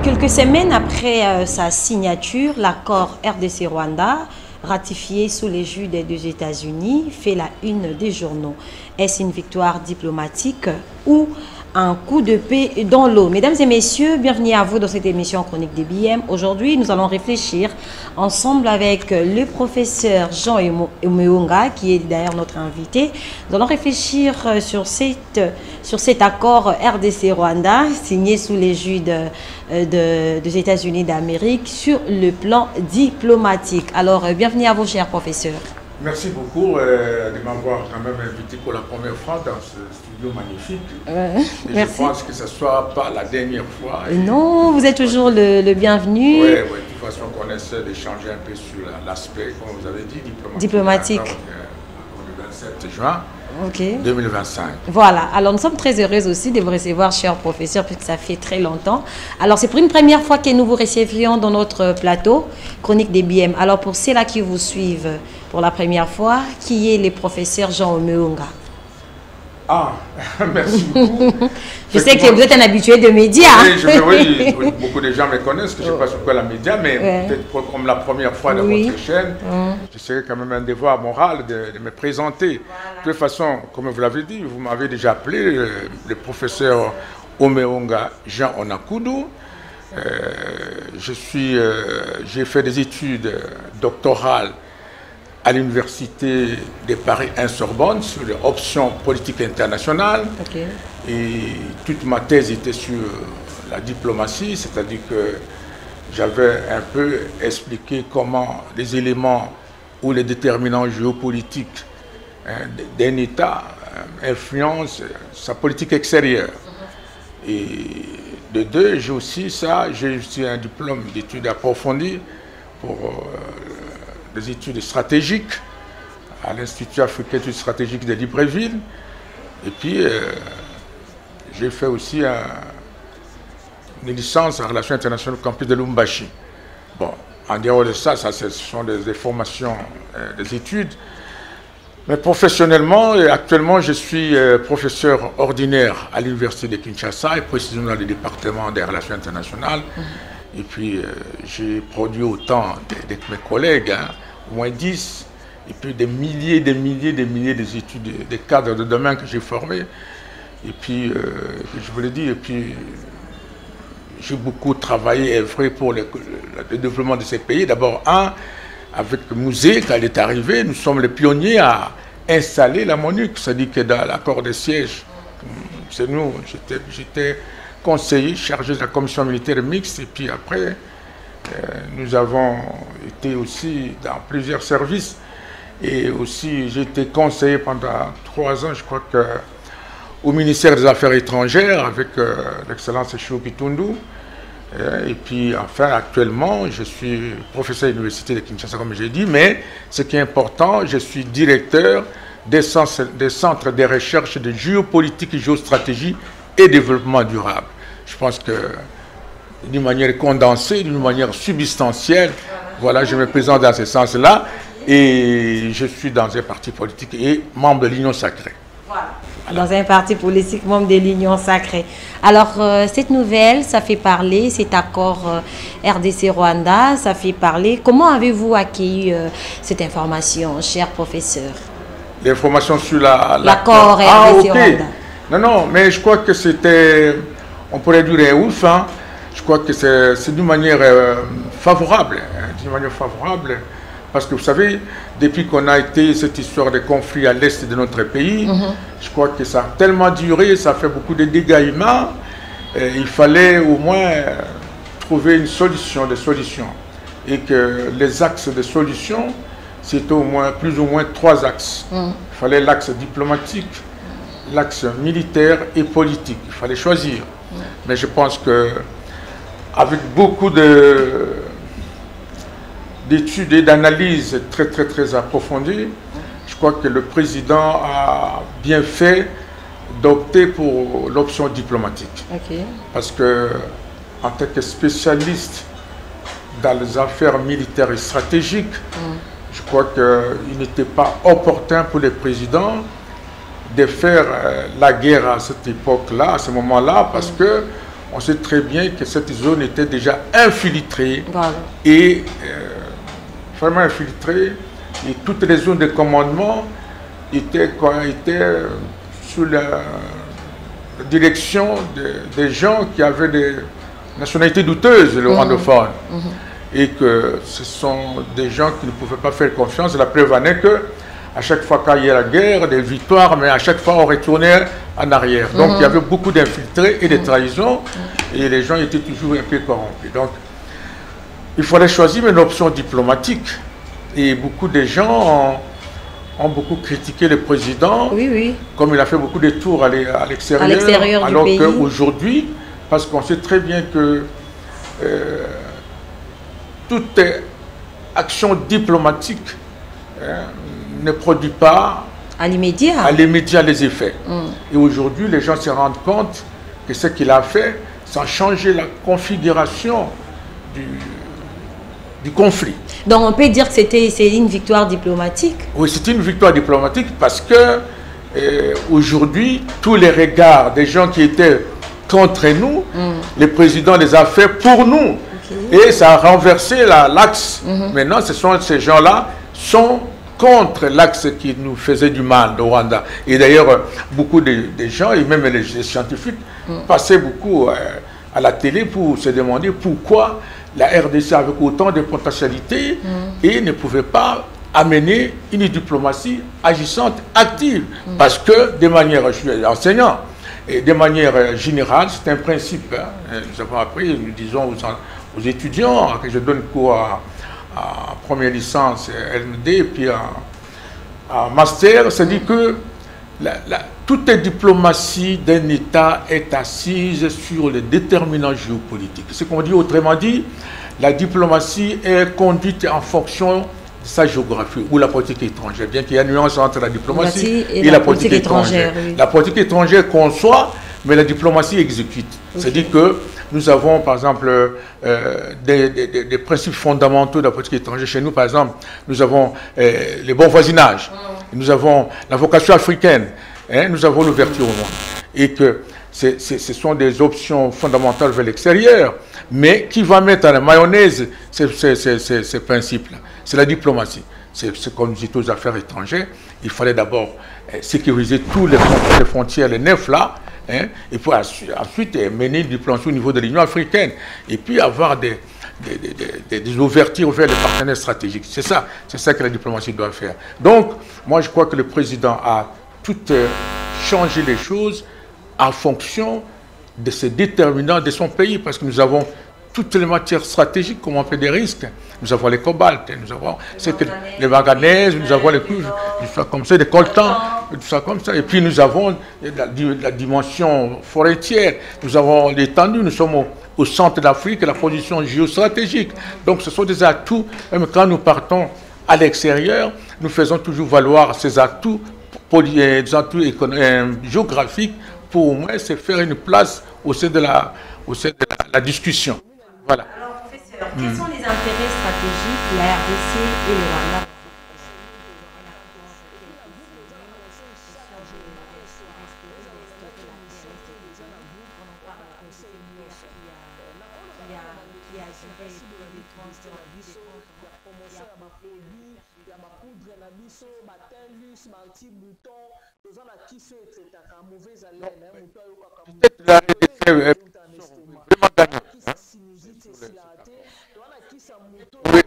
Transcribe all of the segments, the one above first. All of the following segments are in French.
Quelques semaines après sa signature, l'accord RDC-Rwanda, ratifié sous l'égide des deux États-Unis, fait la une des journaux. Est-ce une victoire diplomatique ou un coup de paix dans l'eau? Mesdames et messieurs, bienvenue à vous dans cette émission Chronique des BM. Aujourd'hui, nous allons réfléchir ensemble avec le professeur Jean Omeonga, qui est d'ailleurs notre invité. Nous allons réfléchir sur cet accord RDC-Rwanda, signé sous l'égide des États-Unis d'Amérique sur le plan diplomatique. Alors, bienvenue à vous, chers professeurs. Merci beaucoup de m'avoir quand même invité pour la première fois dans ce studio magnifique. Merci. Je pense que ce ne soit pas la dernière fois. Non, vous êtes toujours le bienvenu. Oui, de toute façon, on essaie d'échanger un peu sur l'aspect, comme vous avez dit, diplomatique. Le 27 juin 2025. Voilà, alors nous sommes très heureux aussi de vous recevoir, cher professeur, puisque ça fait très longtemps. Alors, c'est pour une première fois que nous vous recevions dans notre plateau, Chronique des BM. Alors, pour ceux-là qui vous suivent pour la première fois, qui est le professeur Jean Omeonga? Ah, merci beaucoup. Je sais que vous êtes un habitué de médias. Oui, beaucoup de gens me connaissent, que je ne sais pas sur quoi la média, mais peut-être comme la première fois dans votre chaîne, je serais quand même un devoir moral de me présenter. Voilà. De toute façon, comme vous l'avez dit, vous m'avez déjà appelé le professeur Omeonga Jean Onakudu. J'ai fait des études doctorales à l'université de Paris-Sorbonne sur les options politiques internationales. Et toute ma thèse était sur la diplomatie, c'est-à-dire que j'avais un peu expliqué comment les éléments ou les déterminants géopolitiques d'un État influencent sa politique extérieure. Et de deux, j'ai aussi un diplôme d'études approfondies pour des études stratégiques à l'Institut africain d'études stratégiques de Libreville. Et puis, j'ai fait aussi une licence en relations internationales au campus de Lubumbashi. Bon, en dehors de ça, ce sont des formations, des études. Mais professionnellement, actuellement, je suis professeur ordinaire à l'Université de Kinshasa et précisément dans le département des relations internationales. Et puis, j'ai produit autant de mes collègues, au moins 10, et puis des milliers d'études, des cadres de domaine que j'ai formés. Et puis, je vous l'ai dit, et puis, j'ai beaucoup travaillé et œuvré pour le développement de ces pays. D'abord, avec Musée, quand il est arrivé, nous sommes les pionniers à installer la MONUC, c'est-à-dire que dans l'accord de siège, c'est nous, j'étais conseiller chargé de la commission militaire mixte, et puis après, nous avons été aussi dans plusieurs services, et aussi j'ai été conseiller pendant 3 ans, je crois que au ministère des Affaires étrangères avec l'excellence Chouki Tundu. Et puis enfin actuellement je suis professeur à l'université de Kinshasa comme j'ai dit, mais ce qui est important, je suis directeur des centres de recherche de géopolitique, géostratégie et développement durable. Je pense que d'une manière condensée, d'une manière substantielle, voilà, je me présente dans ce sens-là et je suis dans un parti politique et membre de l'Union sacrée. Voilà. Dans un parti politique, membre de l'Union sacrée. Alors, cette nouvelle, ça fait parler, cet accord RDC-Rwanda, ça fait parler. Comment avez-vous accueilli cette information, cher professeur? L'information sur l'accord RDC-Rwanda. Non, mais je crois que c'était, on pourrait dire un ouf, hein. Je crois que c'est d'une manière favorable, parce que vous savez, depuis qu'on a été cette histoire de conflit à l'est de notre pays, je crois que ça a tellement duré, ça fait beaucoup de dégâts humains. Il fallait au moins trouver une solution, des solutions. Et que les axes de solution, c'était au moins, plus ou moins 3 axes. Il fallait l'axe diplomatique, l'axe militaire et politique. Il fallait choisir. Mais je pense que avec beaucoup d'études et d'analyses très approfondies, je crois que le président a bien fait d'opter pour l'option diplomatique. Parce que, en tant que spécialiste dans les affaires militaires et stratégiques, je crois qu'il n'était pas opportun pour le président de faire la guerre à cette époque-là, à ce moment-là, parce que on sait très bien que cette zone était déjà infiltrée Voilà. et vraiment infiltrée, et toutes les zones de commandement étaient sous la direction des gens qui avaient des nationalités douteuses, le rwandophone, et que ce sont des gens qui ne pouvaient pas faire confiance. La preuve en est que à chaque fois qu'il y a la guerre, des victoires, mais à chaque fois on retournait en arrière. Donc il y avait beaucoup d'infiltrés et de trahisons, et les gens étaient toujours un peu corrompus. Donc il fallait choisir une option diplomatique, et beaucoup de gens ont beaucoup critiqué le président, comme il a fait beaucoup de tours à l'extérieur, alors qu'aujourd'hui, parce qu'on sait très bien que toute action diplomatique ne produit pas à l'immédiat les effets. Et aujourd'hui, les gens se rendent compte que ce qu'il a fait, ça a changé la configuration du conflit. Donc on peut dire que c'est une victoire diplomatique? Oui, c'est une victoire diplomatique parce que aujourd'hui, tous les regards des gens qui étaient contre nous, le président les a fait pour nous. Et ça a renversé l'axe. Maintenant, ces gens-là sont contre l'axe qui nous faisait du mal au Rwanda. Et d'ailleurs, beaucoup de gens, et même les scientifiques, passaient beaucoup à la télé pour se demander pourquoi la RDC avait autant de potentialités et ne pouvait pas amener une diplomatie agissante, active. Parce que, de manière, je suis enseignant, et de manière générale, c'est un principe. Nous avons appris, nous disons aux étudiants, que je donne cours à première licence LMD et puis à master, c'est-à-dire que toute diplomatie d'un État est assise sur les déterminants géopolitiques. Ce qu'on dit autrement dit, la diplomatie est conduite en fonction de sa géographie ou la politique étrangère, bien qu'il y ait une nuance entre la diplomatie et la politique étrangère. La politique étrangère conçoit, mais la diplomatie exécute. C'est-à-dire que nous avons, par exemple, des principes fondamentaux de la politique étrangère. Chez nous, par exemple, nous avons les bons voisinages, nous avons la vocation africaine, nous avons l'ouverture au monde. Et que ce sont des options fondamentales vers l'extérieur. Mais qui va mettre à la mayonnaise ces principes-là? C'est la diplomatie. C'est comme nous dit aux affaires étrangères. Il fallait d'abord sécuriser tous les frontières, les 9 là, et puis ensuite mener une diplomatie au niveau de l'Union africaine, et puis avoir des ouvertures vers les partenaires stratégiques. C'est ça que la diplomatie doit faire. Donc, moi je crois que le président a tout changé les choses en fonction de ses déterminants de son pays, parce que nous avons toutes les matières stratégiques comme on fait des risques. Nous avons les cobaltes, nous avons les manganèses, nous avons les cuivres, tout ça comme ça, des coltans, tout ça comme ça. Et puis nous avons la dimension forestière, nous avons l'étendue, nous sommes au centre d'Afrique, la position géostratégique. Donc ce sont des atouts, même quand nous partons à l'extérieur, nous faisons toujours valoir ces atouts, géographiques pour au moins se faire une place au sein de la discussion. Voilà. Alors, professeur, quels sont les intérêts stratégiques de la RDC et le Rwanda? Peut-être la RDC est vraiment gagnante. Oui,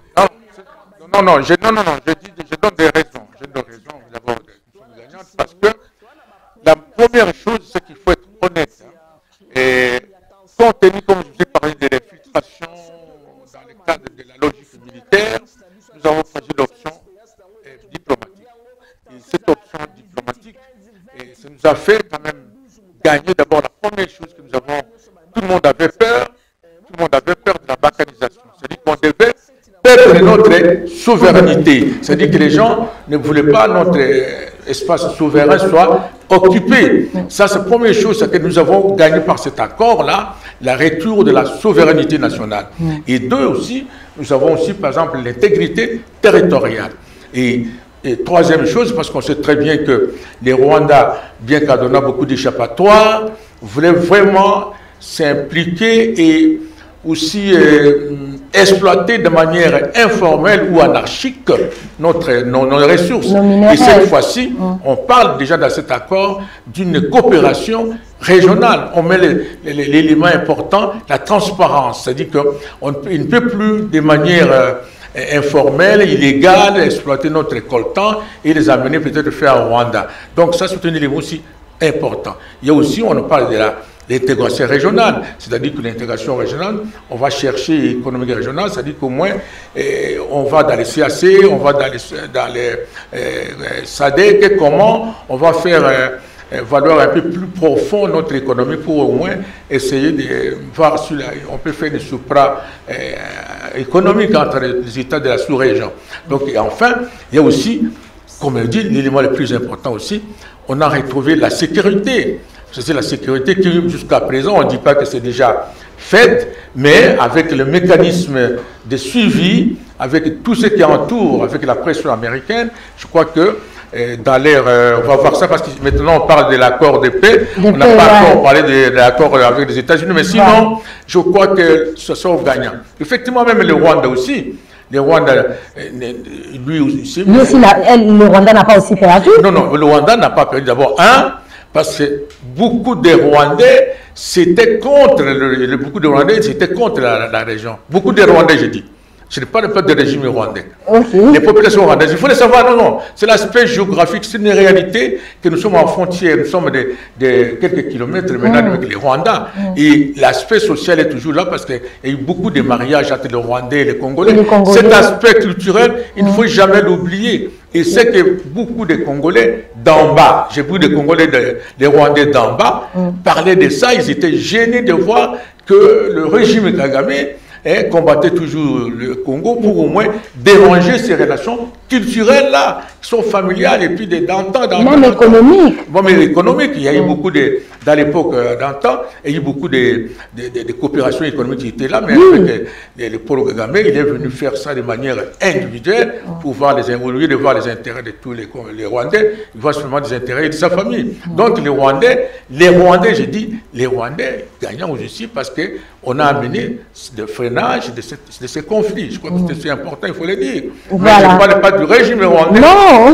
non, je donne des raisons. Je donne des raisons d'abord nous sommes gagnantes parce que la première chose, c'est qu'il faut être honnête. Et compte tenu, comme je vous ai parlé, de l'infiltration dans le cadre de la logique militaire, nous avons choisi l'option diplomatique. Et cette option diplomatique, ça nous a fait quand même gagner d'abord la première chose que nous avons. Tout le monde avait peur de la balkanisation. C'est-à-dire qu'on devait perdre notre souveraineté. C'est-à-dire que les gens ne voulaient pas notre espace souverain soit occupé. Ça, c'est la première chose que nous avons gagné par cet accord-là, la retour de la souveraineté nationale. Et deux aussi, nous avons aussi, par exemple, l'intégrité territoriale. Et troisième chose, parce qu'on sait très bien que les Rwandais, bien qu'en donnant beaucoup d'échappatoires, voulaient vraiment s'impliquer et aussi exploiter de manière informelle ou anarchique nos ressources. Et cette fois-ci, on parle déjà dans cet accord d'une coopération régionale. On met l'élément important, la transparence, c'est-à-dire qu'il ne peut plus de manière informelle, illégale, exploiter notre coltan et les amener peut-être faire au Rwanda. Donc ça, c'est un élément aussi important. Il y a aussi, on parle de l'intégration régionale, c'est-à-dire que l'intégration régionale, on va chercher économique régionale, c'est-à-dire qu'au moins, on va dans les CAC, on va dans les SADC, comment on va faire valoir un peu plus profond notre économie pour au moins essayer de voir si on peut faire des supra économiques entre les États de la sous-région. Donc, et enfin, il y a aussi, comme je dis, l'élément le plus important aussi, on a retrouvé la sécurité. C'est la sécurité qui, jusqu'à présent, on ne dit pas que c'est déjà fait, mais avec le mécanisme de suivi, avec tout ce qui entoure, avec la pression américaine, je crois que dans l'air, on va voir ça parce que maintenant on parle de l'accord de paix, on n'a pas encore parlé de l'accord avec les États-Unis, mais sinon, je crois que ce sont gagnants. Effectivement, même le Rwanda aussi. Le Rwanda, lui aussi. Le Rwanda n'a pas aussi perdu. Non, le Rwanda n'a pas perdu. D'abord, parce que beaucoup de Rwandais c'était contre la région. Beaucoup de Rwandais, je dis. Je ne parle pas de régime rwandais. Les populations rwandaises, il faut le savoir, non. C'est l'aspect géographique, c'est une réalité que nous sommes en frontière, nous sommes de quelques kilomètres maintenant avec les Rwandais. Et l'aspect social est toujours là parce qu'il y a eu beaucoup de mariages entre les Rwandais et les Congolais. Cet aspect culturel, il ne faut jamais l'oublier. Et c'est que beaucoup de Congolais d'en bas, j'ai vu des Congolais, des Rwandais d'en bas, parlaient de ça, ils étaient gênés de voir que le régime Kagame combattait toujours le Congo pour au moins déranger ces relations culturelles-là, qui sont familiales et puis d'antan. Même économiques. Bon, mais économiques, il y a eu beaucoup dans l'époque d'antan, il y a eu beaucoup de coopérations économiques qui étaient là, mais avec le Paul Kagame, il est venu faire ça de manière individuelle pour voir au lieu de voir les intérêts de tous les Rwandais, il voit seulement des intérêts de sa famille. Donc les Rwandais, j'ai dit, les Rwandais gagnant aussi parce qu'on a amené le freinage de ces conflits. Je crois que c'est important, il faut le dire. Mais je ne parle pas du régime rwandais,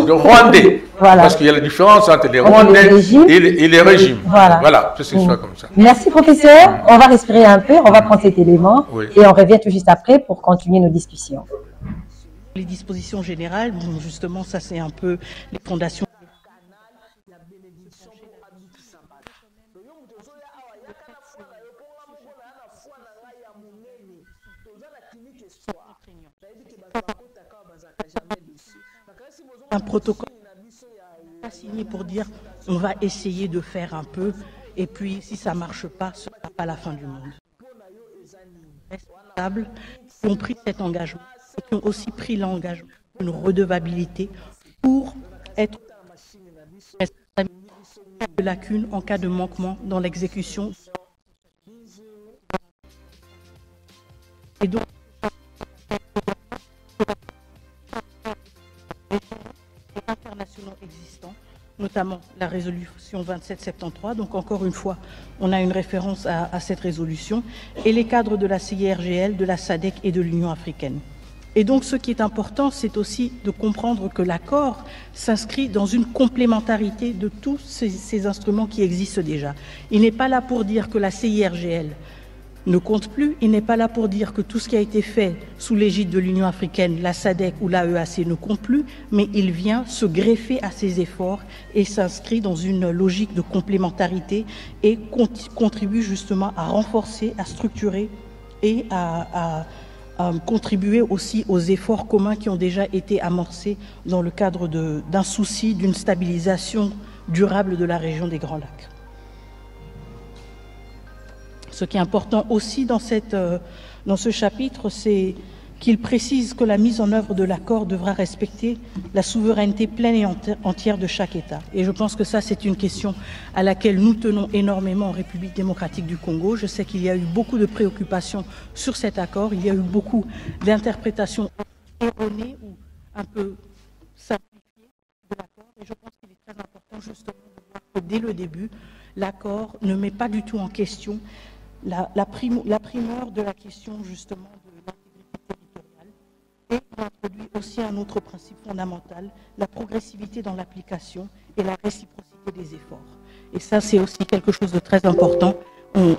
du Rwandais. Parce qu'il y a la différence entre les Rwandais et les régimes. Voilà, c'est ça comme ça. Merci professeur. On va respirer un peu, on va prendre cet élément et on revient tout juste après pour continuer nos discussions. Les dispositions générales, bon, justement, ça c'est un peu les fondations. Un protocole signé pour dire on va essayer de faire un peu et puis si ça marche pas, ce sera pas la fin du monde. Les responsables qui ont pris cet engagement et qui ont aussi pris l'engagement d'une redevabilité pour être de lacunes en cas de manquement dans l'exécution. Et donc internationaux existants, notamment la résolution 2773. Donc encore une fois, on a une référence à cette résolution et les cadres de la CIRGL, de la SADC et de l'Union africaine. Et donc ce qui est important, c'est aussi de comprendre que l'accord s'inscrit dans une complémentarité de tous ces instruments qui existent déjà. Il n'est pas là pour dire que la CIRGL ne compte plus, il n'est pas là pour dire que tout ce qui a été fait sous l'égide de l'Union africaine, la SADC ou l'AEAC ne compte plus, mais il vient se greffer à ces efforts et s'inscrit dans une logique de complémentarité et contribue justement à renforcer, à structurer et à contribuer aussi aux efforts communs qui ont déjà été amorcés dans le cadre d'un souci d'une stabilisation durable de la région des Grands Lacs. Ce qui est important aussi dans ce chapitre, c'est qu'il précise que la mise en œuvre de l'accord devra respecter la souveraineté pleine et entière de chaque État. Et je pense que ça, c'est une question à laquelle nous tenons énormément en République démocratique du Congo. Je sais qu'il y a eu beaucoup de préoccupations sur cet accord. Il y a eu beaucoup d'interprétations erronées ou un peu simplifiées de l'accord. Et je pense qu'il est très important justement de voir que dès le début, l'accord ne met pas du tout en question la primeur de la question justement de l'intégrité territoriale, et il introduit aussi un autre principe fondamental, la progressivité dans l'application et la réciprocité des efforts. Et ça, c'est aussi quelque chose de très important.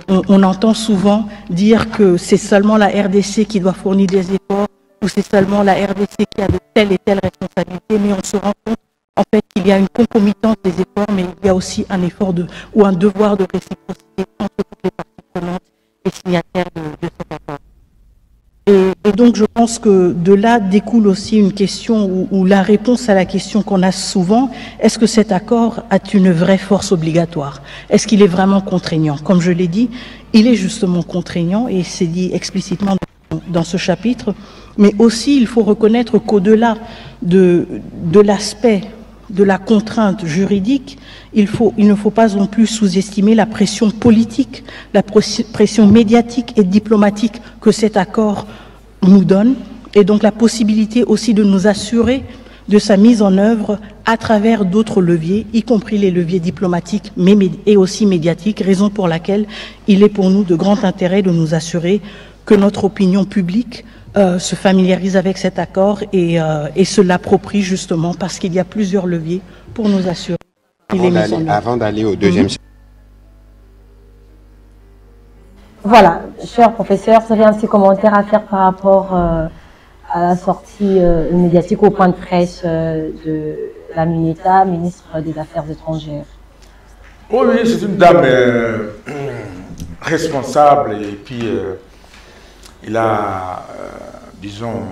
On entend souvent dire que c'est seulement la RDC qui doit fournir des efforts, ou c'est seulement la RDC qui a de telle et telle responsabilité, mais on se rend compte en fait qu'il y a une concomitance des efforts, mais il y a aussi un effort ou un devoir de réciprocité entre toutes les parties prenantes et signataires de cet accord. Et donc je pense que de là découle aussi une question ou la réponse à la question qu'on a souvent, est-ce que cet accord a une vraie force obligatoire? Est-ce qu'il est vraiment contraignant? Comme je l'ai dit, il est justement contraignant et c'est dit explicitement dans ce chapitre, mais aussi il faut reconnaître qu'au-delà de l'aspect de la contrainte juridique, il ne faut pas non plus sous-estimer la pression politique, la pression médiatique et diplomatique que cet accord nous donne, et donc la possibilité aussi de nous assurer de sa mise en œuvre à travers d'autres leviers, y compris les leviers diplomatiques et aussi médiatiques, raison pour laquelle il est pour nous de grand intérêt de nous assurer que notre opinion publique se familiarise avec cet accord et se l'approprie justement parce qu'il y a plusieurs leviers pour nous assurer qu'il est mis en œuvre. Avant d'aller au deuxième... Voilà, cher professeur, vous avez un petit commentaire à faire par rapport à la sortie médiatique au point de presse de la Mineta, ministre des Affaires étrangères. Oui, c'est une dame responsable et puis il a, disons,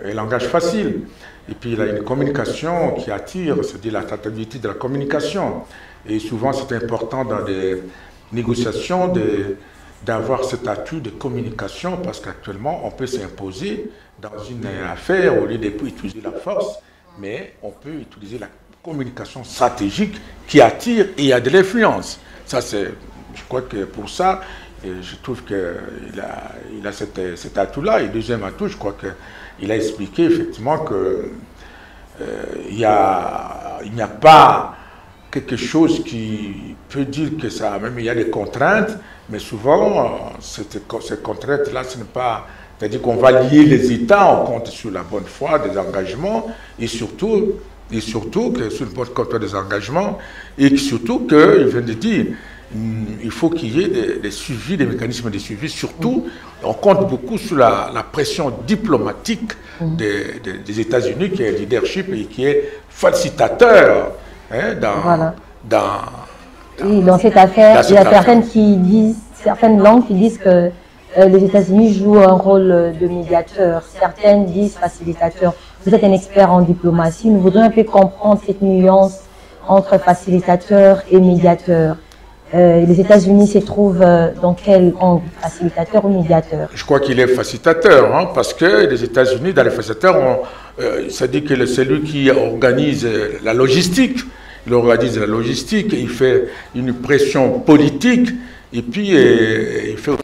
un langage facile. Et puis il a une communication qui attire, c'est-à-dire la traçabilité de la communication. Et souvent c'est important dans des négociations d'avoir cet atout de communication parce qu'actuellement on peut s'imposer dans une affaire au lieu d'utiliser la force, mais on peut utiliser la communication stratégique qui attire et a de l'influence. Ça c'est, je crois que pour ça, je trouve qu'il a cet atout-là. Et deuxième atout, je crois qu'il a expliqué effectivement qu'il n'y a pas quelque chose qui peut dire que ça, même il y a des contraintes, mais souvent, ces contraintes-là, ce n'est pas... C'est-à-dire qu'on va lier les États, on compte sur la bonne foi des engagements, et surtout que sur une bonne foi des engagements, et surtout qu'il vient de dire, il faut qu'il y ait des suivis, des mécanismes de suivi. Surtout, on compte beaucoup sur la pression diplomatique des États-Unis, qui est leadership et qui est facilitateur dans cette affaire. Il y a certaines langues qui disent que les États-Unis jouent un rôle de médiateur. Certaines disent facilitateur. Vous êtes un expert en diplomatie. Nous voudrions un peu comprendre cette nuance entre facilitateur et médiateur. Les États-Unis se trouvent dans quel angle? Facilitateur ou médiateur? Je crois qu'il est facilitateur, parce que les États-Unis, dans les facilitateurs, ça dit que c'est lui qui organise la logistique. Il organise la logistique, il fait une pression politique, et puis il fait aussi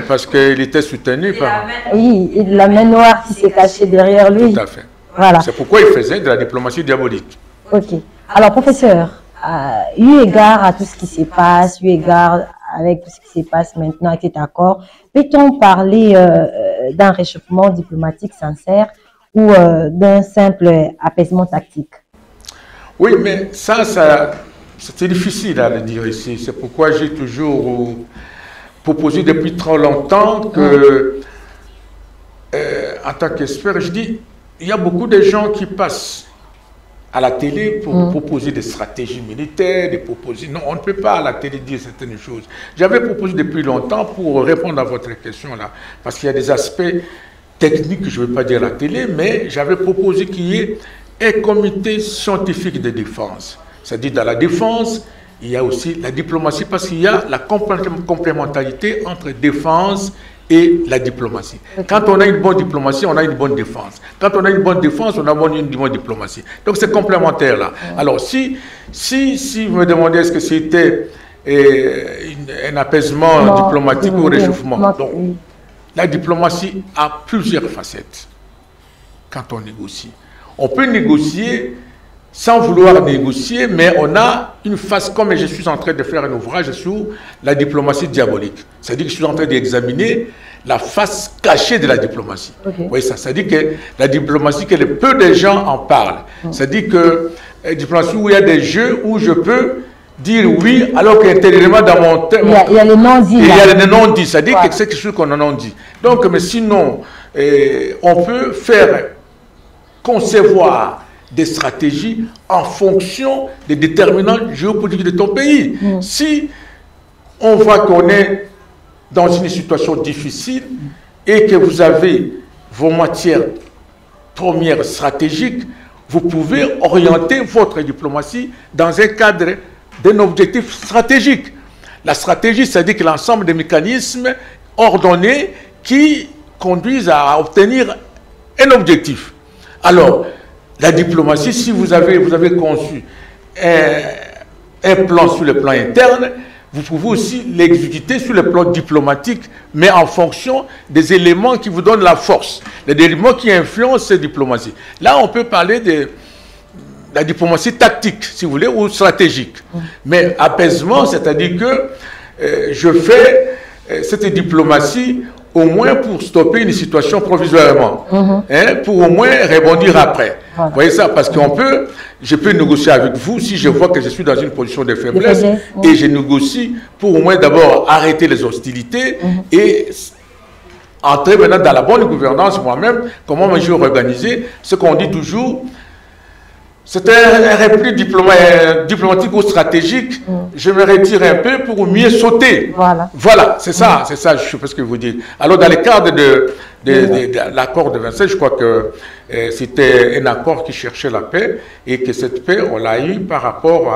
parce qu'il était soutenu par... Oui, et la main noire qui s'est cachée derrière lui. Tout à fait. Voilà. C'est pourquoi il faisait de la diplomatie diabolique. Ok. Alors, professeur, eu égard à tout ce qui se passe, eu égard avec tout ce qui se passe maintenant avec cet accord, peut-on parler d'un réchauffement diplomatique sincère ou d'un simple apaisement tactique? Oui, mais ça c'était difficile à le dire ici. C'est pourquoi j'ai toujours proposé depuis trop longtemps que, en tant qu'expert, je dis, il y a beaucoup de gens qui passent à la télé pour proposer des stratégies militaires, des propositions. Non, on ne peut pas à la télé dire certaines choses. J'avais proposé depuis longtemps pour répondre à votre question là, parce qu'il y a des aspects technique, je ne veux pas dire la télé, mais j'avais proposé qu'il y ait un comité scientifique de défense. C'est-à-dire dans la défense, il y a aussi la diplomatie parce qu'il y a la complémentarité entre défense et la diplomatie. Quand on a une bonne diplomatie, on a une bonne défense. Quand on a une bonne défense, on a une bonne diplomatie. Donc c'est complémentaire là. Alors si vous me demandez est-ce que c'était un apaisement diplomatique ou réchauffement, donc la diplomatie a plusieurs facettes quand on négocie. On peut négocier sans vouloir négocier, mais on a une face, comme je suis en train de faire un ouvrage sur la diplomatie diabolique. C'est-à-dire que je suis en train d'examiner la face cachée de la diplomatie. Oui, ça. C'est-à-dire que la diplomatie, que peu de gens en parlent. C'est-à-dire que la diplomatie où il y a des jeux où je peux dire oui, alors qu'intérieurement dans mon thème... Il y a les non-dits. Il y a les non-dits, c'est-à-dire que c'est quelque chose qu'on en a dit. Donc, mais sinon, on peut faire concevoir des stratégies en fonction des déterminants géopolitiques de ton pays. Si on voit qu'on est dans une situation difficile et que vous avez vos matières premières stratégiques, vous pouvez orienter votre diplomatie dans un cadre d'un objectif stratégique. La stratégie, c'est-à-dire que l'ensemble des mécanismes ordonnés qui conduisent à obtenir un objectif. Alors, la diplomatie, si vous avez conçu un plan sur le plan interne, vous pouvez aussi l'exécuter sur le plan diplomatique, mais en fonction des éléments qui vous donnent la force, les éléments qui influencent cette diplomatie. Là, on peut parler de la diplomatie tactique, si vous voulez, ou stratégique. Mais apaisement, c'est-à-dire que je fais cette diplomatie au moins pour stopper une situation provisoirement, pour au moins rebondir après. Vous voyez ça, parce je peux négocier avec vous si je vois que je suis dans une position de faiblesse, et je négocie pour au moins d'abord arrêter les hostilités et entrer maintenant dans la bonne gouvernance moi-même, comment je vais organiser ce qu'on dit toujours. C'est un repli diplomatique ou stratégique. Je me retire un peu pour mieux sauter. Voilà, c'est ça, je sais pas ce que vous dites. Alors, dans le cadre de l'accord de Vincennes, je crois que c'était un accord qui cherchait la paix et que cette paix, on l'a eu par rapport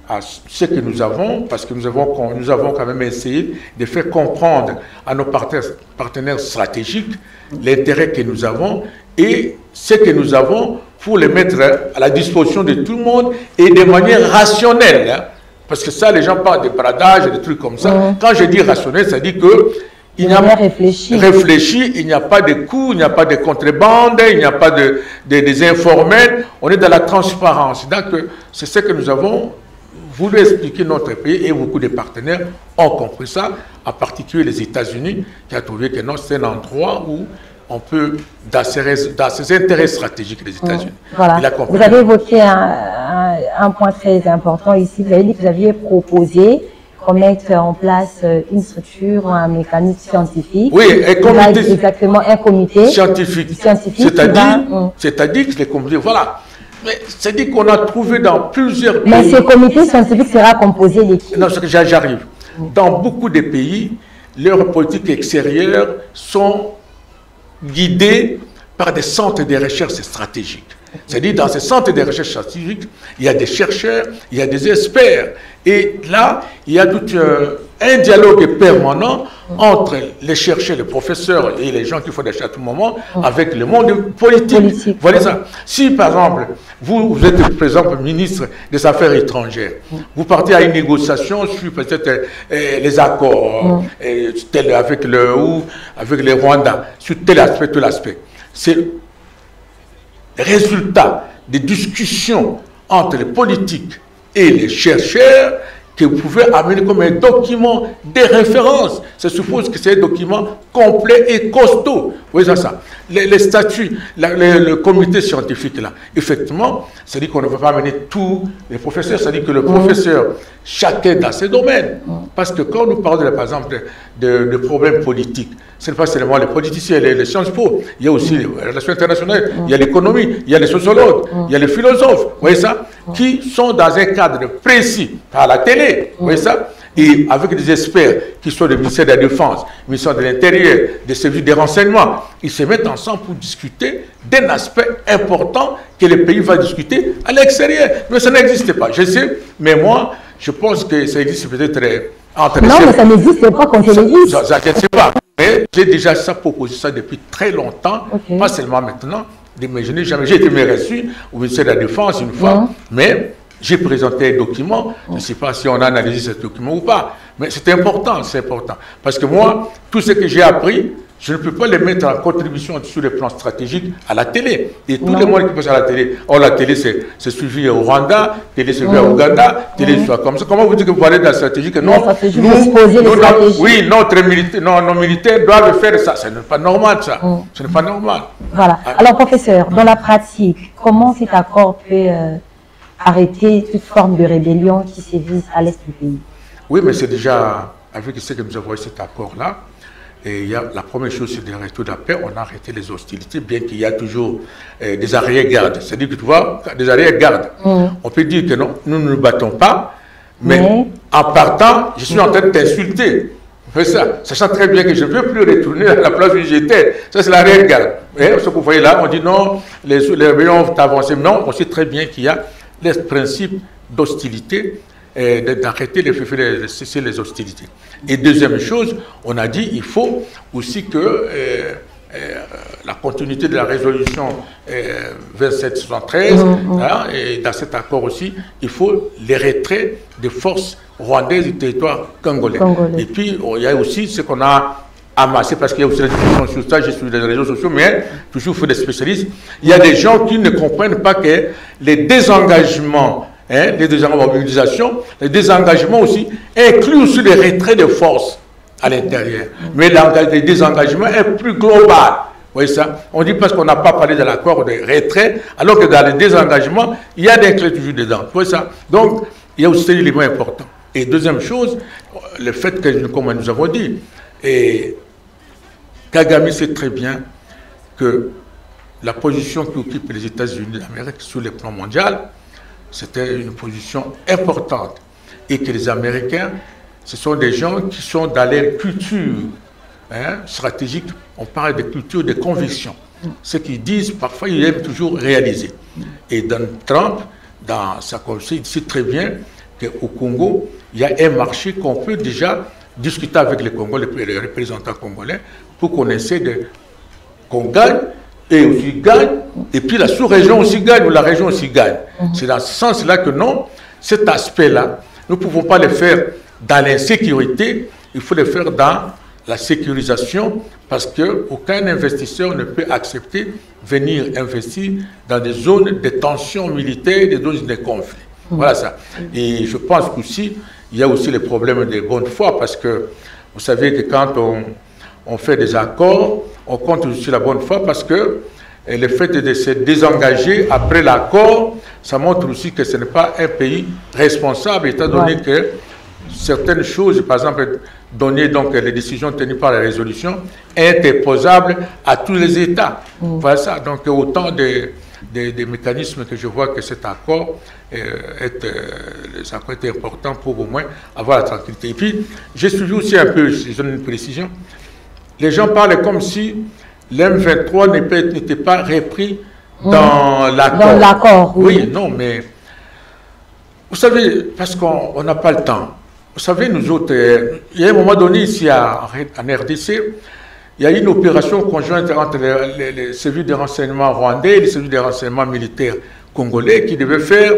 à ce que nous avons, parce que nous avons quand même essayé de faire comprendre à nos partenaires stratégiques l'intérêt que nous avons et ce que nous avons pour les mettre à la disposition de tout le monde et de manière rationnelle. Parce que ça, les gens parlent de bradage et des trucs comme ça. Quand je dis rationnel, ça dit que il n'y a pas réfléchi, il n'y a pas de coûts, il n'y a pas de contrebande, il n'y a pas des informels. On est dans la transparence. Donc, c'est ce que nous avons voulu expliquer notre pays et beaucoup de partenaires ont compris ça, en particulier les États-Unis, qui ont trouvé que non, c'est un endroit où on peut, dans ses intérêts stratégiques des États-Unis. Voilà. Vous avez évoqué un point très important ici. Vous avez dit que vous aviez proposé qu'on mette en place une structure, un mécanisme scientifique. Oui, exactement un comité scientifique. C'est-à-dire que les comités, voilà. Mais c'est-à-dire qu'on a trouvé dans plusieurs pays. Mais ce comité scientifique sera composé de qui? Non, j'arrive. Dans beaucoup de pays, leurs politiques extérieures sont guidés par des centres de recherche stratégiques. C'est-à-dire, dans ces centres de recherche stratégiques, il y a des chercheurs, il y a des experts. Et là, il y a tout un dialogue permanent entre les chercheurs, les professeurs et les gens qui font des recherches à tout moment avec le monde politique. Voilà ça. Si, par exemple, vous êtes, par exemple, ministre des Affaires étrangères, vous partez à une négociation sur peut-être les accords avec le Rwanda, sur tel aspect, c'est le résultat des discussions entre les politiques et les chercheurs que vous pouvez amener comme un document de référence. Ça suppose que c'est un document complet et costaud. Vous voyez ça? Les statuts, le comité scientifique, là, effectivement, c'est-à-dire qu'on ne peut pas amener tous les professeurs, c'est-à-dire que le professeur, chacun dans ses domaines. Parce que quand nous parlons, par exemple, de problèmes politiques, ce n'est pas seulement les politiciens, les sciences po, il y a aussi les relations internationales, il y a l'économie, il y a les sociologues, il y a les philosophes, vous voyez ça, qui sont dans un cadre précis, à la télé, vous voyez ça, et avec des experts qui sont du ministère de la Défense, du ministère de l'Intérieur, des services de renseignement, ils se mettent ensemble pour discuter d'un aspect important que le pays va discuter à l'extérieur. Mais ça n'existe pas, je sais, mais moi, je pense que ça existe peut-être entre... Non, mais ça n'existe pas quand je l'existe. Ça n'existe pas. Mais j'ai déjà ça proposé ça depuis très longtemps, pas seulement maintenant, mais je n'ai jamais, j'ai été reçu au ministère de la Défense une fois, mais j'ai présenté un document, je ne sais pas si on a analysé ce document ou pas, mais c'est important, parce que moi, tout ce que j'ai appris, je ne peux pas les mettre en contribution sur le plan stratégique à la télé. Et tout le monde qui passe à la télé, la télé c'est suivi au Rwanda, télé c'est suivi au Ouganda, télé soit comme ça. Comment vous dites que vous parlez de la stratégie que non, oui, nos militaires doivent faire ça. Ce n'est pas normal ça. Ce n'est pas normal. Voilà. Alors professeur, dans la pratique, comment cet accord peut arrêter toute forme de rébellion qui sévise à l'est du pays? Oui, mais c'est déjà avec ce que nous avons eu cet accord-là. Et la première chose, c'est de retour de la paix. On a arrêté les hostilités, bien qu'il y a toujours des arrière-gardes. C'est-à-dire que tu vois, des arrière-gardes. On peut dire que non, nous ne nous battons pas, mais en partant, je suis en train de t'insulter. Ça, sachant très bien que je ne veux plus retourner à la place où j'étais. Ça, c'est l'arrière-garde. Ce que vous voyez là, on dit non, les rébellions vont avancer. Non, on sait très bien qu'il y a les principes d'hostilité, d'arrêter de cesser les hostilités. Et deuxième chose, on a dit il faut aussi que la continuité de la résolution 2773, et dans cet accord aussi, il faut les retraits des forces rwandaises du territoire congolais. Et puis, il y a aussi ce qu'on a amassé, parce qu'il y a aussi la discussion sur ça, j'ai sur les réseaux sociaux, mais toujours il faut des spécialistes. Il y a des gens qui ne comprennent pas que les désengagements, les mobilisations, les désengagements aussi incluent aussi les retraits de forces à l'intérieur. Mais le désengagement est plus global. Vous voyez ça? On dit parce qu'on n'a pas parlé de l'accord de retrait, alors que dans le désengagement, il y a des clés toujours dedans. Vous voyez ça? Donc, il y a aussi cet élément important. Et deuxième chose, le fait que, comme nous avons dit, Kagame sait très bien que la position qu'occupent les États-Unis d'Amérique sur le plan mondial, c'était une position importante. Et que les Américains, ce sont des gens qui sont dans leur culture stratégique. On parle de culture de conviction. Ce qu'ils disent, parfois, ils aiment toujours réaliser. Et Trump, dans sa conviction, il sait très bien qu'au Congo, il y a un marché qu'on peut déjà discuter avec les Congolais, les représentants congolais, pour qu'on essaie qu'on gagne, et aussi gagne, et puis la sous-région aussi gagne, ou la région aussi gagne. C'est dans ce sens-là que non, cet aspect-là, nous ne pouvons pas le faire dans l'insécurité, il faut le faire dans la sécurisation, parce qu'aucun investisseur ne peut accepter venir investir dans des zones de tensions militaires, des zones de conflits. Voilà ça. Et je pense qu'aussi, il y a aussi les problèmes de bonne foi, parce que vous savez que quand on fait des accords, on compte sur la bonne foi, parce que le fait de se désengager après l'accord, ça montre aussi que ce n'est pas un pays responsable, étant donné que certaines choses, par exemple, donner donc les décisions tenues par la résolution, est imposable à tous les États. Voilà ça. Donc autant des mécanismes que je vois que cet accord est important pour au moins avoir la tranquillité. Et puis, j'ai suivi aussi un peu, je donne une précision, les gens parlent comme si l'M23 n'était pas repris dans l'accord. Dans l'accord, oui. Non, mais vous savez, parce qu'on n'a pas le temps. Vous savez, nous autres, il y a un moment donné ici en RDC, il y a eu une opération conjointe entre les services de renseignement rwandais et les services de renseignement militaires congolais qui devaient faire,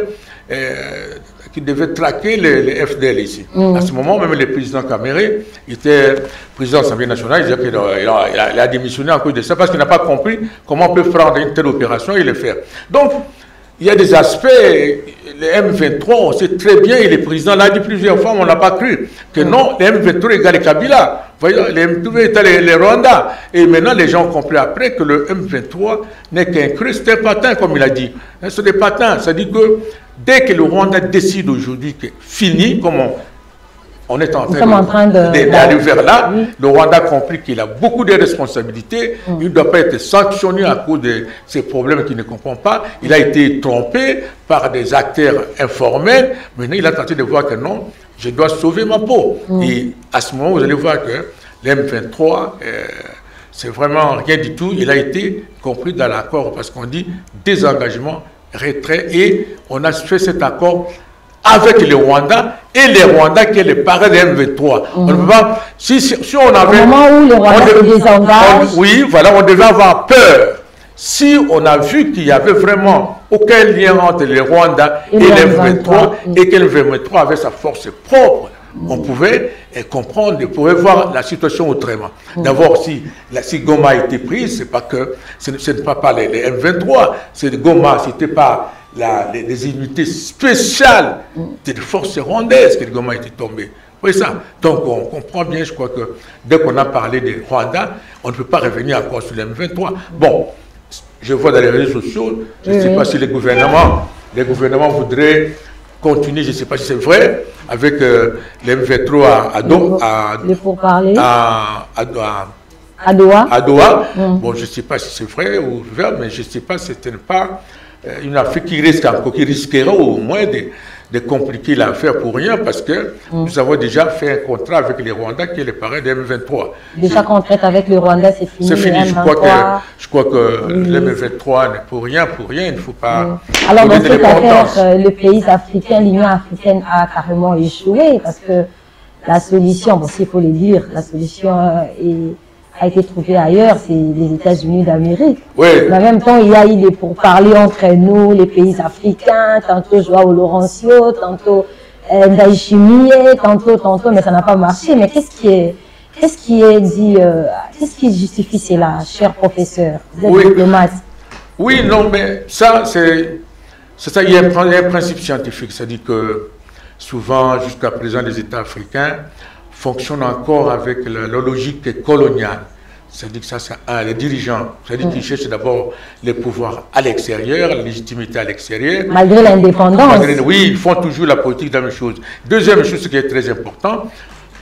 qui devaient traquer les FDL ici. À ce moment, même le président Kamere, il était président de l'Assemblée nationale, il disait qu'il a démissionné en cause de ça parce qu'il n'a pas compris comment on peut prendre une telle opération et le faire. Donc, il y a des aspects, les M23, on sait très bien, et le président l'a dit plusieurs fois, mais on n'a pas cru, que non, les M23 égale les Kabila. Vous voyez, les M23 étaient les Rwandais. Et maintenant, les gens ont compris après que le M23 n'est qu'un cru, c'est un patin, comme il a dit. C'est des patins. Ça dit que dès que le Rwanda décide aujourd'hui que fini, comme on est en train d'aller vers là. Oui. Le Rwanda a compris qu'il a beaucoup de responsabilités. Il ne doit pas être sanctionné à cause de ces problèmes qu'il ne comprend pas. Il a été trompé par des acteurs informels. Maintenant, il a tenté de voir que non, je dois sauver ma peau. Et à ce moment, vous allez voir que l'M23, c'est vraiment rien du tout. Il a été compris dans l'accord parce qu'on dit désengagement, retrait. Et on a fait cet accord avec les Rwandais et les Rwandais qui est le parrain de M23. On ne peut pas, si on avait... Au moment où les Rwandais se désengagent... Oui, voilà, on devait avoir peur. Si on a vu qu'il n'y avait vraiment aucun lien entre les Rwandais et les M23 et que le M23 avait sa force propre, on pouvait comprendre, on pouvait voir la situation autrement. D'abord, si Goma a été prise, c'est pas que ce n'est pas les M23, c'est Goma, c'était pas les unités spéciales des forces rwandaises que Goma était tombé. Oui, ça. Donc, on comprend bien, je crois que dès qu'on a parlé des Rwandais, on ne peut pas revenir encore sur les M23. Bon, je vois dans les réseaux sociaux, je ne sais pas si les gouvernements voudraient continuer, je ne sais pas si c'est vrai, avec les M23 à Doha. Bon, je ne sais pas si c'est vrai ou vrai, mais je ne sais pas si ce n'est pas une affaire qui risquera au moins de compliquer l'affaire pour rien, parce que nous avons déjà fait un contrat avec les Rwandais qui est le parrain des M23. Déjà qu'on traite avec les Rwandais, c'est fini. C'est fini. Je crois que les M23 n'est pour rien, il ne faut pas... Alors dans cette affaire, le pays africain, l'Union africaine a carrément échoué, parce que la solution, bon, s'il faut le dire, la solution a été trouvée ailleurs, c'est les États-Unis d'Amérique. Oui. Mais en même temps, il y a eu des pourparlers entre nous, les pays africains, tantôt Joao Lourenço, tantôt Ndayishimiye, tantôt, mais ça n'a pas marché. Mais qu'est-ce qui justifie cela, cher professeur? Vous êtes diplomate. Oui, non, mais ça, c'est ça, il y a un principe scientifique, c'est-à-dire que souvent, jusqu'à présent, les États africains fonctionnent encore avec la logique coloniale. C'est-à-dire que ça, c'est les dirigeants. C'est-à-dire qu'ils cherchent d'abord les pouvoirs à l'extérieur, la légitimité à l'extérieur. Malgré l'indépendance. Oui, ils font toujours la politique de la même chose. Deuxième chose, ce qui est très important,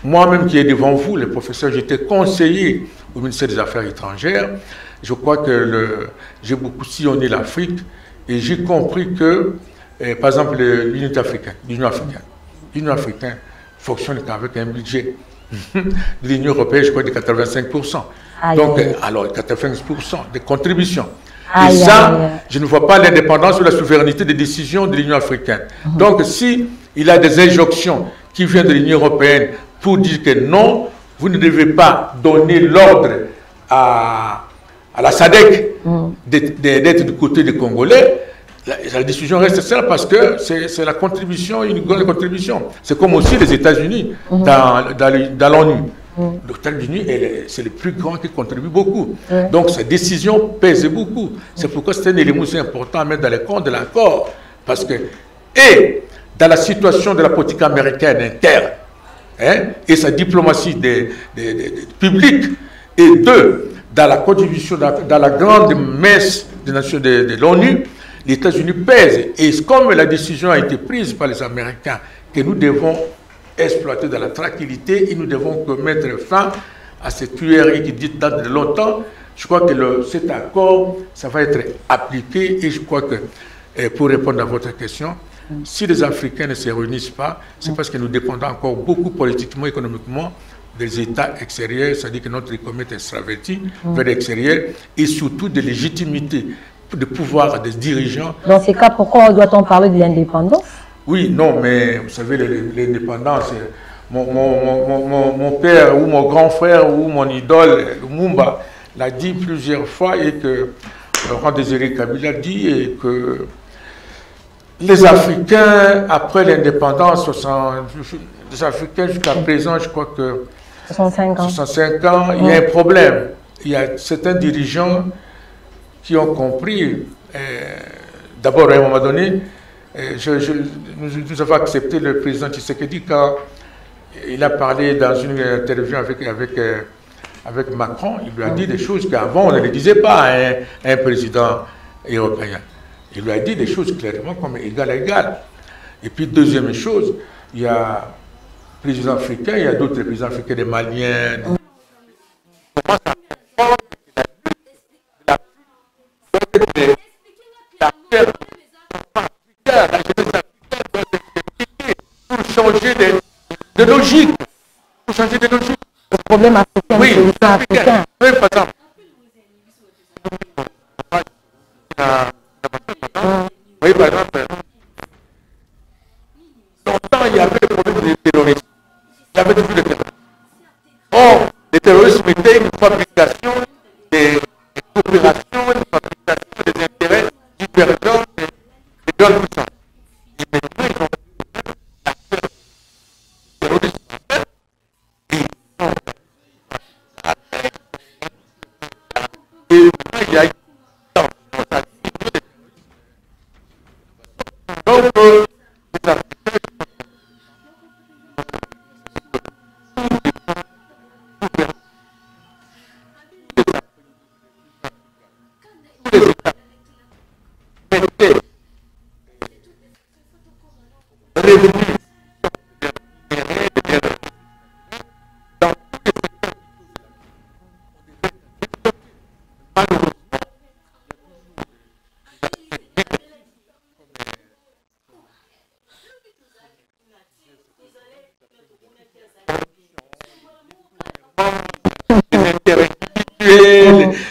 moi-même qui est devant vous, le professeur, j'étais conseiller au ministère des Affaires étrangères. Je crois que j'ai beaucoup sillonné l'Afrique et j'ai compris que, par exemple, l'Union africaine fonctionne avec un budget de l'Union européenne, je crois, de 85%. Donc, alors, 85% de contributions. Et ça, je ne vois pas l'indépendance ou la souveraineté des décisions de l'Union africaine. Donc, si il y a des injonctions qui viennent de l'Union européenne pour dire que non, vous ne devez pas donner l'ordre à la SADC d'être du côté des Congolais, la décision reste celle parce que c'est la contribution, une grande contribution. C'est comme aussi les États-Unis dans l'ONU. Les États-Unis, c'est le plus grand qui contribue beaucoup. Donc, sa décision pèse beaucoup. C'est pourquoi c'est un élément aussi important à mettre dans les comptes de l'accord. Parce que, et dans la situation de la politique américaine interne, et sa diplomatie publique, et deux, dans la contribution, dans la grande messe des nations de l'ONU, les États-Unis pèsent. Et comme la décision a été prise par les Américains, que nous devons exploiter dans la tranquillité et nous devons mettre fin à cette tuerie qui date de longtemps, je crois que cet accord, ça va être appliqué. Et je crois que, pour répondre à votre question, si les Africains ne se réunissent pas, c'est parce que nous dépendons encore beaucoup politiquement, économiquement, des États extérieurs, c'est-à-dire que notre économie est extravertie vers l'extérieur, et surtout de légitimité, de pouvoir des dirigeants. Dans ces cas, pourquoi doit-on parler de l'indépendance? Oui, non, mais vous savez, l'indépendance, mon père ou mon grand frère ou mon idole, Lumumba, l'a dit plusieurs fois, et que Laurent Désiré Kabila dit, et que les Africains, après l'indépendance, les Africains jusqu'à présent, je crois que 65 ans, il y a un problème. Il y a certains dirigeants qui ont compris, d'abord à un moment donné, nous avons accepté le président Tshisekedi quand il a parlé dans une interview avec Macron. Il lui a dit des choses qu'avant on ne le disait pas à un président européen. Il lui a dit des choses clairement comme égal à égal. Et puis deuxième chose, il y a présidents africains, il y a d'autres présidents africains, des Maliens. Pour changer de logique. Pour changer de logique. Le problème africain, oui, c'est le cas africain. Oui, par exemple. Oui, par exemple. Longtemps, il y avait le problème des terroristes. Il y avait toujours des terroristes. Or, les terroristes étaient une fabrication des coopérations, une fabrication des intérêts divergents des grandes puissances. Et maintenant, ils ont la peur terroriste. Et maintenant, il y a une donc,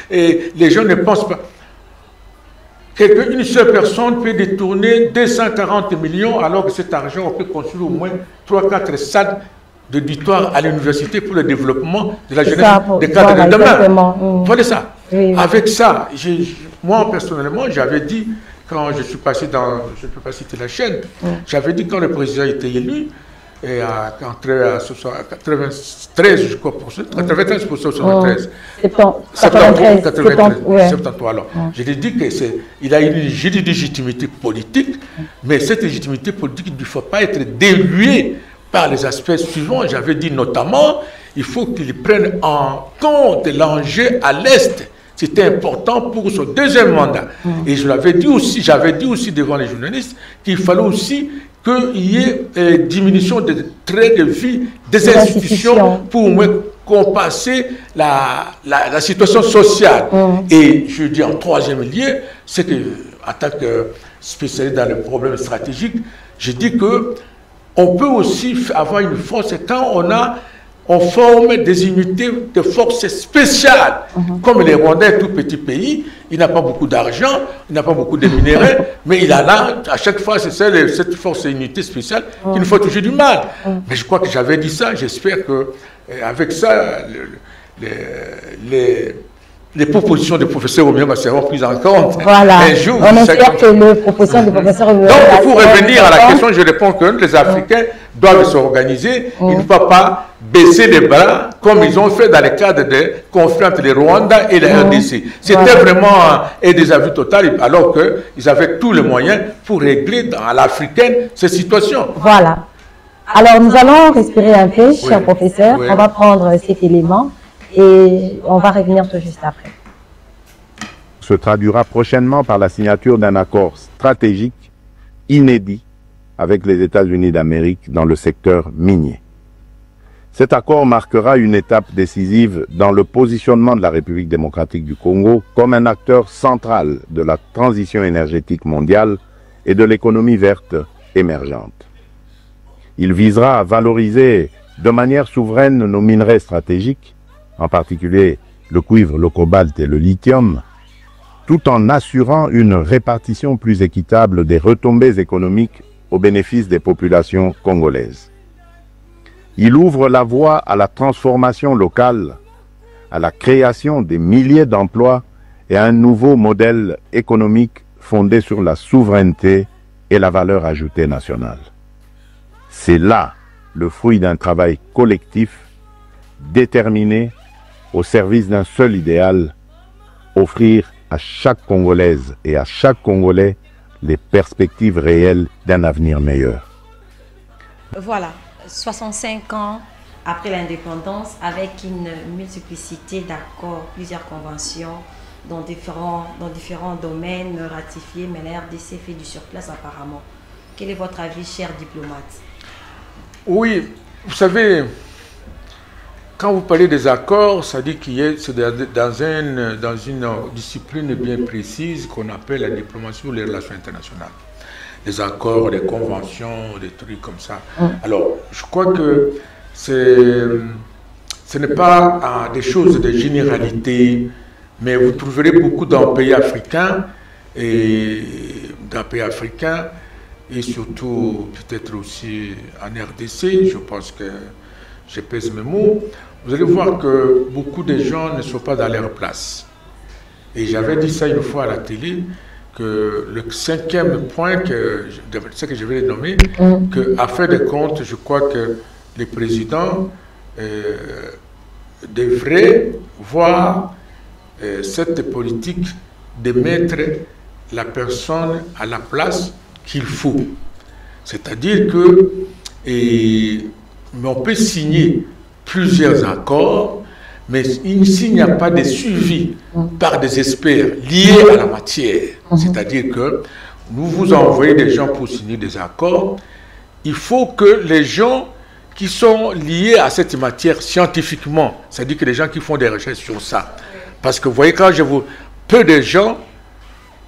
et les gens ne pensent pas. Une seule personne peut détourner 240 millions alors que cet argent, on peut construire au moins 3-4 salles d'auditoire à l'université pour le développement de la jeunesse des cadres de demain. Voilà ça. Oui. Avec ça, moi personnellement, j'avais dit, quand je suis passé dans, je ne peux pas citer la chaîne, j'avais dit quand le président était élu, et à 93, je crois, 93 pour 73. 73, alors. Je lui ai dit qu'il a une légitimité politique, mais cette légitimité politique ne faut pas être déluée par les aspects suivants. J'avais dit notamment, il faut qu'il prenne en compte l'enjeu à l'Est. C'était important pour son deuxième mandat. Et je l'avais dit aussi, j'avais dit aussi devant les journalistes qu'il fallait aussi qu'il y ait diminution des traits de vie des institutions pour au moins compenser la situation sociale. Et je dis en troisième lieu, c'est que, en tant que spécialiste dans les problèmes stratégiques, je dis qu'on peut aussi avoir une force quand on forme des unités de forces spéciales. Comme les Rwandais, tout petit pays, il n'a pas beaucoup d'argent, il n'a pas beaucoup de minéraux, mais il a là, à chaque fois, c'est cette force et unité spéciale qui nous fait toujours du mal. Mais je crois que j'avais dit ça, j'espère qu'avec ça, les propositions des professeurs Omiamba seront prises en compte. Voilà, un jour, on espère que les propositions des professeurs Omiamba... Donc, pour revenir à la question, je réponds que les Africains doivent s'organiser, ils ne peuvent pas baisser les bras comme ils ont fait dans le cadre des conflits entre les Rwanda et la RDC. C'était vraiment un désaveu total, alors qu'ils avaient tous les moyens pour régler à l'africaine ces situations. Voilà. Alors, nous allons respirer un peu, cher professeur. On va prendre cet élément et on va revenir tout juste après. Se traduira prochainement par la signature d'un accord stratégique inédit avec les États-Unis d'Amérique dans le secteur minier. Cet accord marquera une étape décisive dans le positionnement de la République démocratique du Congo comme un acteur central de la transition énergétique mondiale et de l'économie verte émergente. Il visera à valoriser de manière souveraine nos minerais stratégiques, en particulier le cuivre, le cobalt et le lithium, tout en assurant une répartition plus équitable des retombées économiques au bénéfice des populations congolaises. Il ouvre la voie à la transformation locale, à la création des milliers d'emplois et à un nouveau modèle économique fondé sur la souveraineté et la valeur ajoutée nationale. C'est là le fruit d'un travail collectif, déterminé, au service d'un seul idéal, offrir à chaque Congolaise et à chaque Congolais les perspectives réelles d'un avenir meilleur. Voilà, 65 ans après l'indépendance, avec une multiplicité d'accords, plusieurs conventions dans différents domaines ratifiés, mais la RDC fait du surplace apparemment. Quel est votre avis, cher diplomate? Oui, Vous savez, quand vous parlez des accords, ça dit qu'il y a dans une discipline bien précise qu'on appelle la diplomatie ou les relations internationales. Des accords, des conventions, des trucs comme ça. Alors, je crois que ce n'est pas des choses de généralité, mais vous trouverez beaucoup dans les pays africains et surtout peut-être aussi en RDC, je pense que je pèse mes mots, vous allez voir que beaucoup de gens ne sont pas dans leur place. Et j'avais dit ça une fois à la télé, que le 5e point, ce que je vais nommer, qu'à fin de compte, je crois que les présidents devraient voir cette politique de mettre la personne à la place qu'il faut. C'est-à-dire que on peut signer plusieurs accords, mais s'il n'y a pas de suivi par des experts liés à la matière, c'est-à-dire que nous vous envoyons des gens pour signer des accords, il faut que les gens qui sont liés à cette matière scientifiquement, c'est-à-dire que les gens qui font des recherches sur ça, parce que vous voyez, quand peu de gens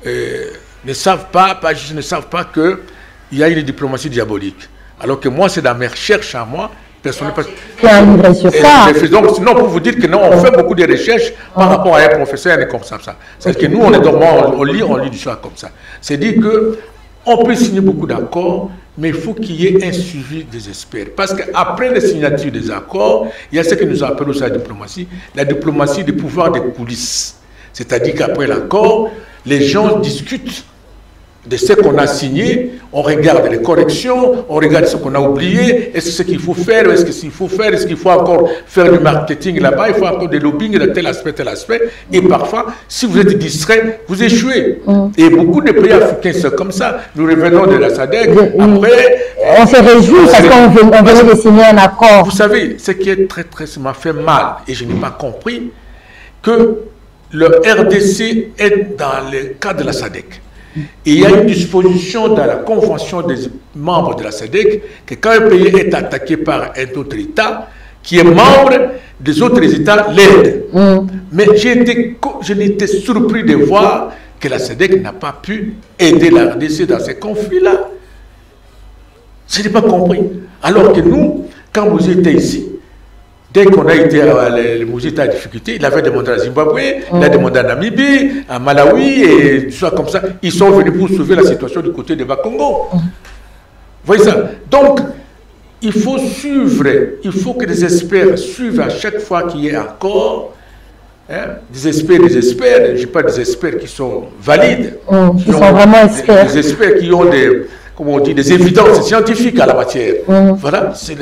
ne savent pas qu'il y a une diplomatie diabolique. Alors que moi, c'est dans mes recherches à moi, personnellement. Donc, sinon, pour vous dire que non, on fait beaucoup de recherches par rapport à un professeur et comme ça. C'est-à-dire que nous, on est dormant, on lit du soir comme ça. C'est-à-dire qu'on peut signer beaucoup d'accords, mais il faut qu'il y ait un suivi des experts. Parce qu'après la signature des accords, il y a ce que nous appelons aussi la diplomatie des pouvoirs des coulisses. C'est-à-dire qu'après l'accord, les gens discutent de ce qu'on a signé, on regarde les corrections, on regarde ce qu'on a oublié, est-ce que ce qu'il faut faire, est-ce qu'il faut encore faire du marketing là-bas, il faut encore des lobbying de tel aspect, et parfois, si vous êtes distrait, vous échouez. Et beaucoup de pays africains sont comme ça. Nous revenons de la SADC, après... On se réjouit parce qu'on venait de signer un accord. Vous savez, ce qui est ça m'a fait mal, et je n'ai pas compris, que le RDC est dans le cadre de la SADC. Et il y a une disposition dans la convention des membres de la SADC que quand un pays est attaqué par un autre État, qui est membre des autres États, l'aide. Mais je n'étais surpris de voir que la SADC n'a pas pu aider la RDC dans ces conflits-là. Je n'ai pas compris. Alors que nous, quand vous étiez ici, dès qu'on a été le Mouzita à difficulté, il avait demandé à Zimbabwe, il a demandé à Namibie, à Malawi, et tout ça comme ça. Ils sont venus pour sauver la situation du côté de Bakongo. Vous voyez ça? Donc, il faut suivre, il faut que les experts suivent à chaque fois qu'il y ait accord. Des experts, je ne dis pas des experts qui sont valides. Qui sont vraiment experts. Des experts qui ont comment on dit, des évidences scientifiques à la matière. Voilà, c'est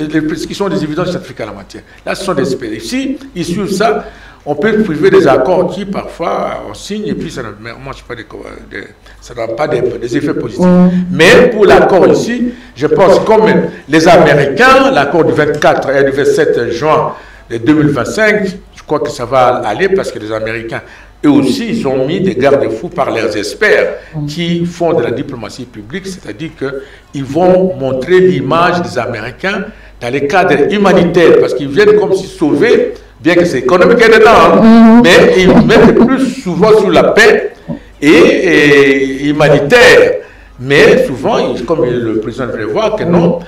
qui sont des évidences scientifiques à la matière. Là, ce sont des experts. Ici, ils suivent ça. On peut priver des accords qui, parfois, on signe et puis ça n'a pas des effets positifs. Mais pour l'accord ici, je pense comme les Américains, l'accord du 24 et du 27 juin de 2025, je crois que ça va aller parce que les Américains, eux aussi, ils ont mis des garde-fous par leurs experts qui font de la diplomatie publique, c'est-à-dire qu'ils vont montrer l'image des Américains dans les cadres humanitaires, parce qu'ils viennent comme si sauver, bien que c'est économique dedans, mais ils mettent plus souvent sur la paix et humanitaire. Mais souvent, comme le président devrait voir que non,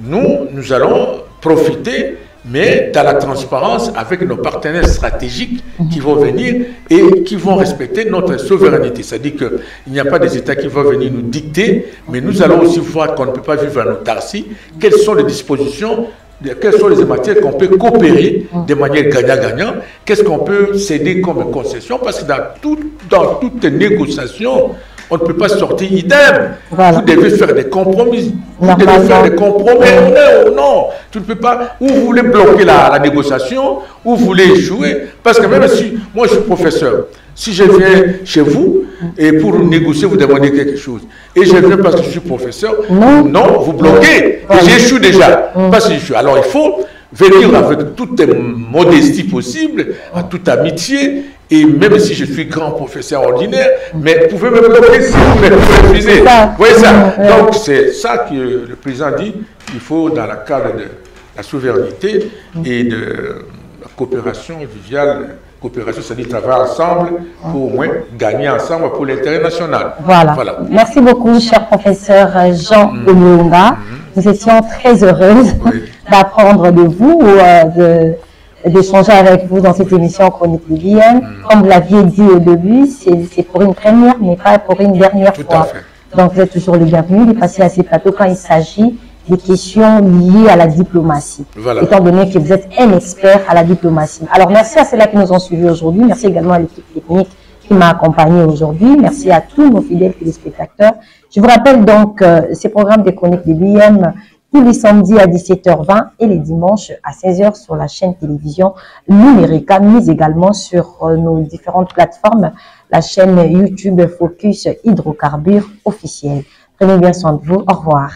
nous allons profiter, mais dans la transparence avec nos partenaires stratégiques qui vont venir et qui vont respecter notre souveraineté. C'est-à-dire qu'il n'y a pas des États qui vont venir nous dicter, mais nous allons aussi voir qu'on ne peut pas vivre en autarcie. Quelles sont les dispositions, quelles sont les matières qu'on peut coopérer de manière gagnant-gagnant, qu'est-ce qu'on peut céder comme concession, parce que dans toute négociation, on ne peut pas sortir idem. Vous devez faire des compromis. Vous devez faire des compromis. Non. Tu ne peux pas. Ou vous voulez bloquer la négociation, ou vous voulez échouer. Parce que même si moi je suis professeur, si je viens chez vous et pour négocier, vous demandez quelque chose, et je viens parce que je suis professeur, non, vous bloquez. Et j'échoue déjà. Parce que j'échoue. Alors il faut venir avec toute modestie possible, à toute amitié. Et même si je suis grand professeur ordinaire, mais vous pouvez me bloquer si vous me refusez. Vous voyez ça? Donc c'est ça que le président dit, il faut dans le cadre de la souveraineté et de la coopération visuelle. Coopération, c'est-à-dire travailler ensemble pour au moins gagner ensemble pour l'intérêt national. Voilà. Merci beaucoup, cher professeur Jean Olunga. Nous étions très heureuses d'apprendre de vous, d'échanger avec vous dans cette émission Chronique Libyen. Comme vous l'aviez dit au début, c'est pour une première, mais pas pour une dernière fois. Donc vous êtes toujours le bienvenu de passer à ces plateaux quand il s'agit des questions liées à la diplomatie, étant donné que vous êtes un expert à la diplomatie. Alors, merci à ceux-là qui nous ont suivis aujourd'hui. Merci également à l'équipe technique qui m'a accompagné aujourd'hui. Merci à tous nos fidèles téléspectateurs. Je vous rappelle donc ces programmes des Chroniques Libyennes tous les samedis à 17h20 et les dimanches à 16h sur la chaîne télévision Numérica, mais également sur nos différentes plateformes, la chaîne YouTube Focus Hydrocarbures officielle. Prenez bien soin de vous. Au revoir.